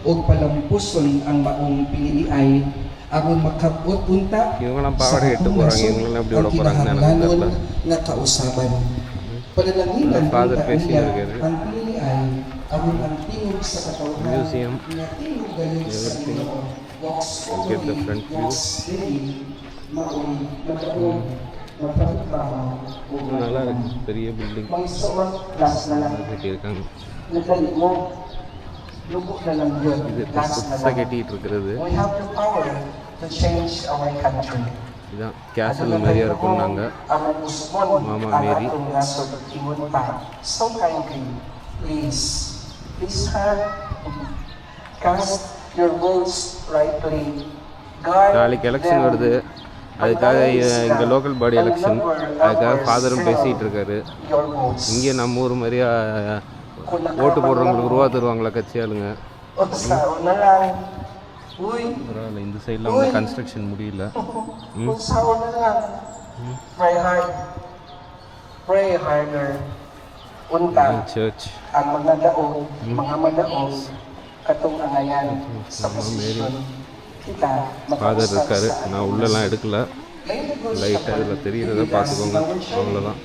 o palampuson ang maong piliay aron makabot unta sa atong nasod ang kinahanglanon nga kausaban. Panalangin niya ang piliay aron ang tingog sa katawhan nga tingog galing sa Ginoo. Get the front view. நல்லா இருக்கு, பெரிய building கட்டியிருக்காங்க. இது புதுசாக கட்டிட்டு இருக்கிறது. இதுதான் கேசல் மாதிரியா இருக்கும். நாங்கள் மாமா மேரி நாளைக்கு எலெக்ஷன் வருது, அதுக்காக இங்கே லோக்கல் பாடி எலெக்ஷன், அதுக்காக ஃபாதரும் பேசிகிட்டு இருக்காரு. இங்கே நம்ம ஊர் மாதிரியா ஓட்டு போடுறவங்களுக்கு ரூபா தருவாங்களா கட்சி ஆளுங்க? பரவாயில்ல, இந்த சைடில் வந்து கன்ஸ்ட்ரக்ஷன் முடியல. சர்ச் ஃபாதர் இருக்காரு. நான் உள்ளெல்லாம் எடுக்கல, லைட்டாக இதில் தெரியுறத பார்த்துக்கோங்க, அவ்வளோதான்.